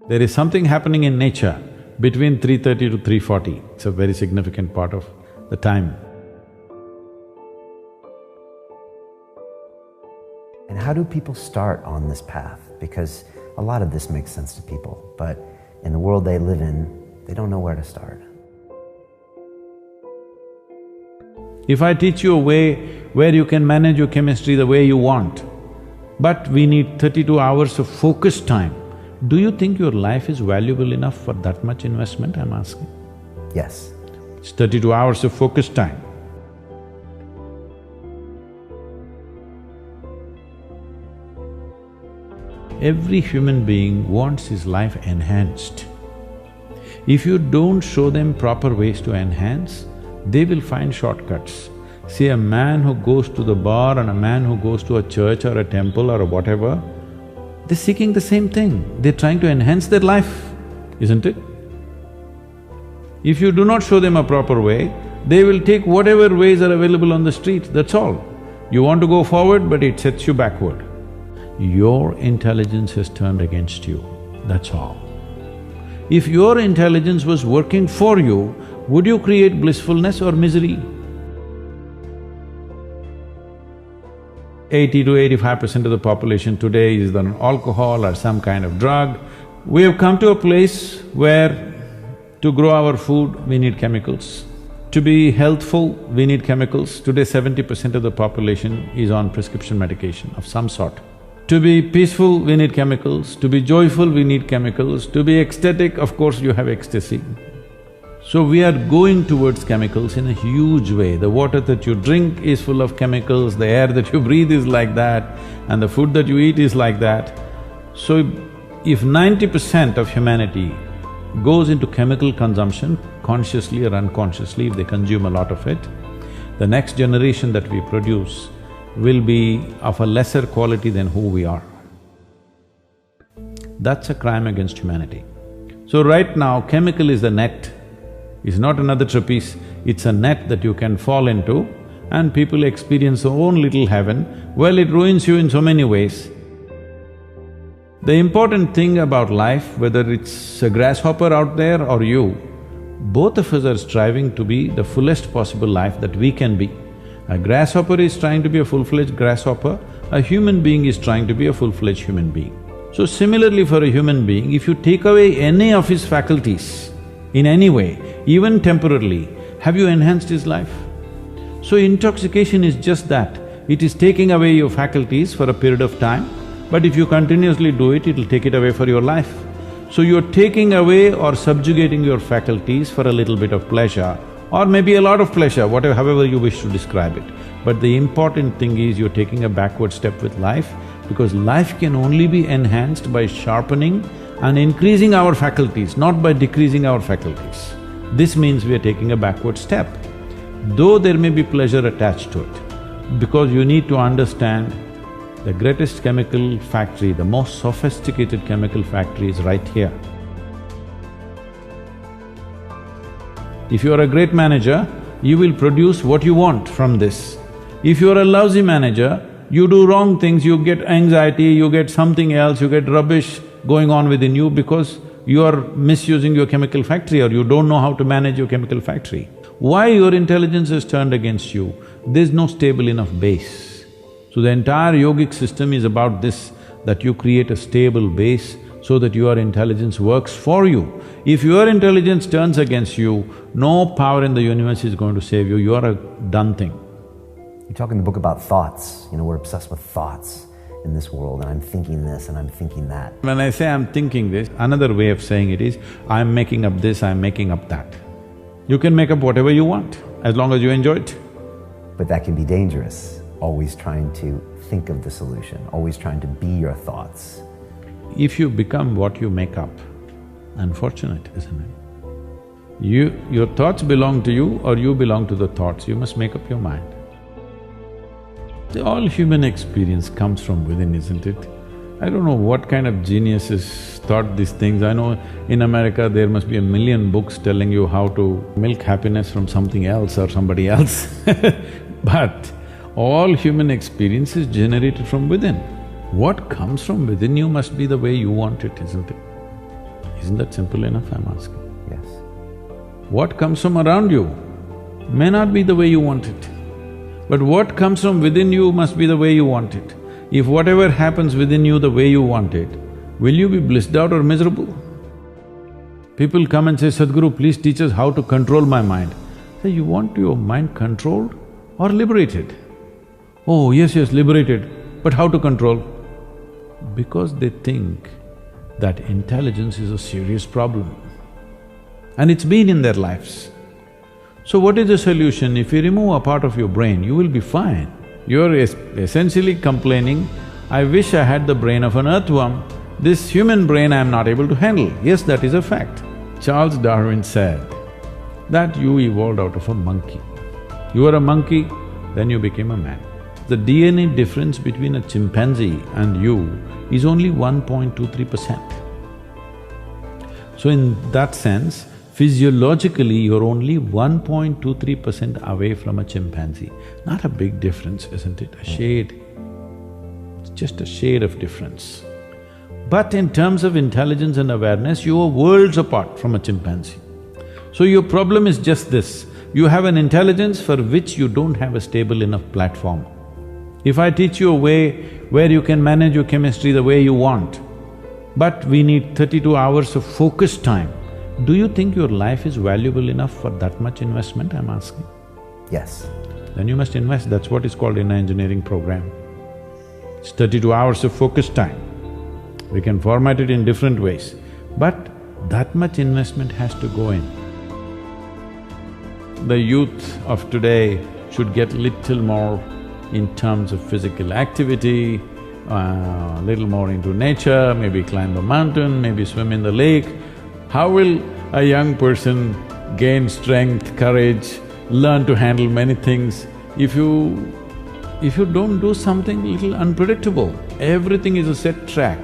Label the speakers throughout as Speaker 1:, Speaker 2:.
Speaker 1: There is something happening in nature between 3:30 to 3:40. It's a very significant part of the time.
Speaker 2: And how do people start on this path? Because a lot of this makes sense to people, but in the world they live in, they don't know where to start.
Speaker 1: If I teach you a way where you can manage your chemistry the way you want, but we need 32 hours of focused time, do you think your life is valuable enough for that much investment, I'm asking?
Speaker 2: Yes.
Speaker 1: It's 32 hours of focused time. Every human being wants his life enhanced. If you don't show them proper ways to enhance, they will find shortcuts. See, a man who goes to the bar and a man who goes to a church or a temple or whatever, they're seeking the same thing. They're trying to enhance their life, isn't it? If you do not show them a proper way, they will take whatever ways are available on the street, that's all. You want to go forward, but it sets you backward. Your intelligence has turned against you, that's all. If your intelligence was working for you, would you create blissfulness or misery? 80 to 85% of the population today is on alcohol or some kind of drug. We have come to a place where to grow our food, we need chemicals. To be healthful, we need chemicals. Today 70% of the population is on prescription medication of some sort. To be peaceful, we need chemicals. To be joyful, we need chemicals. To be ecstatic, of course you have ecstasy. So we are going towards chemicals in a huge way. The water that you drink is full of chemicals, the air that you breathe is like that, and the food that you eat is like that. So if 90% of humanity goes into chemical consumption, consciously or unconsciously, if they consume a lot of it, the next generation that we produce will be of a lesser quality than who we are. That's a crime against humanity. So right now, chemical is the net. It's not another trapeze, it's a net that you can fall into and people experience their own little heaven. Well, it ruins you in so many ways. The important thing about life, whether it's a grasshopper out there or you, both of us are striving to be the fullest possible life that we can be. A grasshopper is trying to be a full-fledged grasshopper, a human being is trying to be a full-fledged human being. So similarly for a human being, if you take away any of his faculties in any way, even temporarily, have you enhanced his life? So intoxication is just that, it is taking away your faculties for a period of time, but if you continuously do it, it'll take it away for your life. So you're taking away or subjugating your faculties for a little bit of pleasure, or maybe a lot of pleasure, whatever… however you wish to describe it. But the important thing is you're taking a backward step with life, because life can only be enhanced by sharpening and increasing our faculties, not by decreasing our faculties. This means we are taking a backward step, though there may be pleasure attached to it, because you need to understand the greatest chemical factory, the most sophisticated chemical factory is right here. If you are a great manager, you will produce what you want from this. If you are a lousy manager, you do wrong things, you get anxiety, you get something else, you get rubbish going on within you because you are misusing your chemical factory or you don't know how to manage your chemical factory. Why your intelligence is turned against you? There's no stable enough base. So the entire yogic system is about this, that you create a stable base so that your intelligence works for you. If your intelligence turns against you, no power in the universe is going to save you, you are a done thing.
Speaker 2: You talk in the book about thoughts, we're obsessed with thoughts in this world, and I'm thinking this and I'm thinking that.
Speaker 1: When I say I'm thinking this, another way of saying it is, I'm making up this, I'm making up that. You can make up whatever you want, as long as you enjoy it.
Speaker 2: But that can be dangerous, always trying to think of the solution, always trying to be your thoughts.
Speaker 1: If you become what you make up, unfortunate, isn't it? Your thoughts belong to you or you belong to the thoughts, you must make up your mind. All human experience comes from within, isn't it? I don't know what kind of geniuses thought these things. I know in America there must be 1,000,000 books telling you how to milk happiness from something else or somebody else but all human experience is generated from within. What comes from within you must be the way you want it, isn't it? Isn't that simple enough, I'm asking?
Speaker 2: Yes.
Speaker 1: What comes from around you may not be the way you want it, but what comes from within you must be the way you want it. If whatever happens within you the way you want it, will you be blissed out or miserable? People come and say, Sadhguru, please teach us how to control my mind. Say, you want your mind controlled or liberated? Oh, yes, liberated, but how to control? Because they think that intelligence is a serious problem. And it's been in their lives. So what is the solution? If you remove a part of your brain, you will be fine. You're essentially complaining, I wish I had the brain of an earthworm, this human brain I'm not able to handle. Yes, that is a fact. Charles Darwin said that you evolved out of a monkey. You were a monkey, then you became a man. The DNA difference between a chimpanzee and you is only 1.23%. So in that sense, physiologically you're only 1.23% away from a chimpanzee. Not a big difference, isn't it? A shade. It's just a shade of difference. But in terms of intelligence and awareness, you are worlds apart from a chimpanzee. So your problem is just this, you have an intelligence for which you don't have a stable enough platform. If I teach you a way where you can manage your chemistry the way you want, but we need 32 hours of focused time, do you think your life is valuable enough for that much investment, I'm asking?
Speaker 2: Yes.
Speaker 1: Then you must invest, that's what is called inner engineering program. It's 32 hours of focused time. We can format it in different ways, but that much investment has to go in. The youth of today should get little more in terms of physical activity, little more into nature, maybe climb a mountain, maybe swim in the lake. How will a young person gain strength, courage, learn to handle many things if you don't do something little unpredictable? Everything is a set track.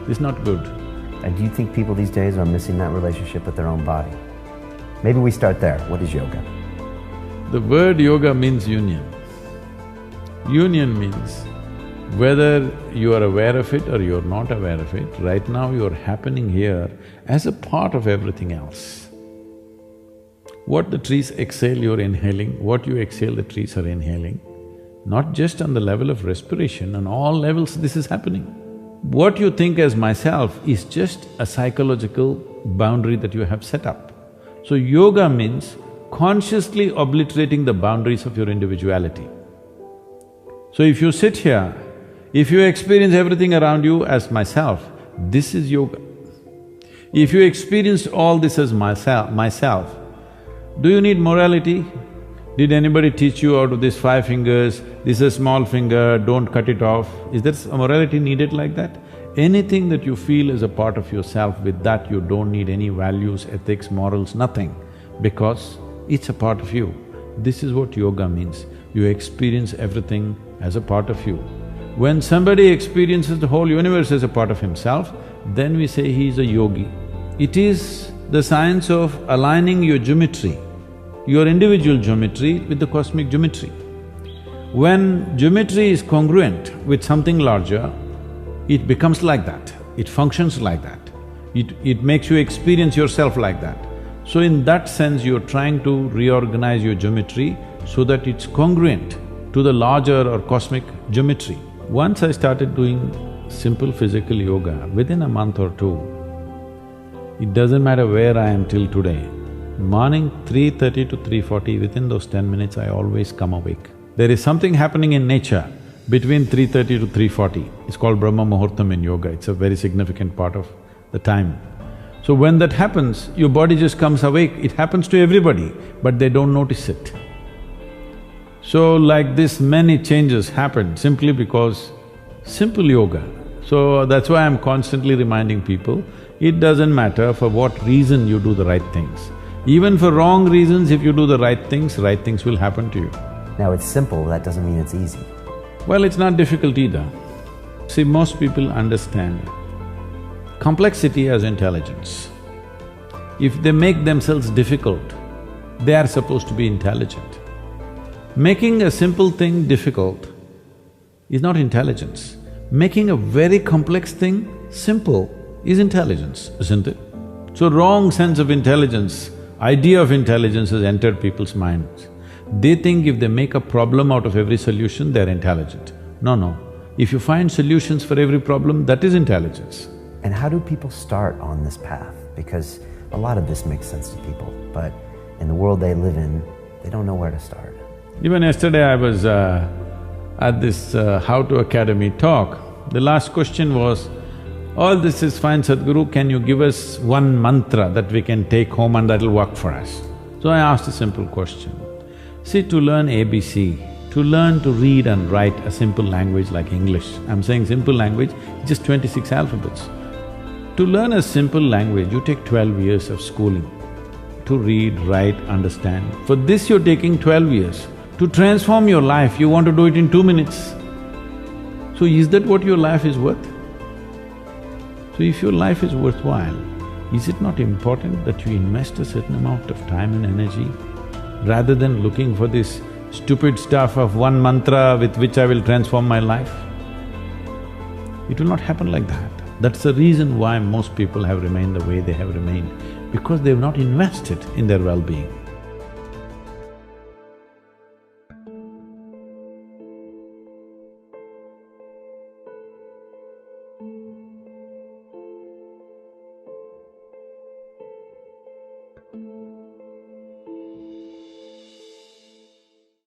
Speaker 1: It's not good.
Speaker 2: And do you think people these days are missing that relationship with their own body? Maybe we start there. What is yoga?
Speaker 1: The word yoga means union. Union means whether you are aware of it or you're not aware of it, right now you're happening here as a part of everything else. What the trees exhale, you're inhaling, what you exhale, the trees are inhaling. Not just on the level of respiration, on all levels this is happening. What you think as myself is just a psychological boundary that you have set up. So yoga means consciously obliterating the boundaries of your individuality. So if you sit here, if you experience everything around you as myself, this is yoga. If you experienced all this as myself, do you need morality? Did anybody teach you out of these 5 fingers, this is a small finger, don't cut it off? Is there a morality needed like that? Anything that you feel is a part of yourself, with that you don't need any values, ethics, morals, nothing, because it's a part of you. This is what yoga means. You experience everything as a part of you. When somebody experiences the whole universe as a part of himself, then we say he is a yogi. It is the science of aligning your geometry, your individual geometry with the cosmic geometry. When geometry is congruent with something larger, it becomes like that, it functions like that, it makes you experience yourself like that. So in that sense, you're trying to reorganize your geometry so that it's congruent to the larger or cosmic geometry. Once I started doing simple physical yoga, within a month or two, it doesn't matter where I am till today, morning 3:30 to 3:40, within those 10 minutes I always come awake. There is something happening in nature between 3:30 to 3:40. It's called Brahma Muhurtam in yoga, it's a very significant part of the time. So when that happens, your body just comes awake. It happens to everybody, but they don't notice it. So like this, many changes happen simply because simple yoga. So that's why I'm constantly reminding people, it doesn't matter for what reason you do the right things. Even for wrong reasons, if you do the right things will happen to you.
Speaker 2: Now it's simple, that doesn't mean it's easy.
Speaker 1: Well, it's not difficult either. See, most people understand complexity as intelligence. If they make themselves difficult, they are supposed to be intelligent. Making a simple thing difficult is not intelligence. Making a very complex thing simple is intelligence, isn't it? So wrong sense of intelligence, idea of intelligence has entered people's minds. They think if they make a problem out of every solution, they're intelligent. No, no. If you find solutions for every problem, that is intelligence.
Speaker 2: And how do people start on this path? Because a lot of this makes sense to people, but in the world they live in, they don't know where to start.
Speaker 1: Even yesterday I was at this How to Academy talk. The last question was, all this is fine, Sadhguru, can you give us one mantra that we can take home and that'll work for us? So I asked a simple question. See, to learn ABC, to learn to read and write a simple language like English, I'm saying simple language, just 26 alphabets. To learn a simple language, you take 12 years of schooling. To read, write, understand. For this you're taking 12 years. To transform your life, you want to do it in 2 minutes. So is that what your life is worth? So if your life is worthwhile, is it not important that you invest a certain amount of time and energy rather than looking for this stupid stuff of one mantra with which I will transform my life? It will not happen like that. That's the reason why most people have remained the way they have remained, because they've not invested in their well-being.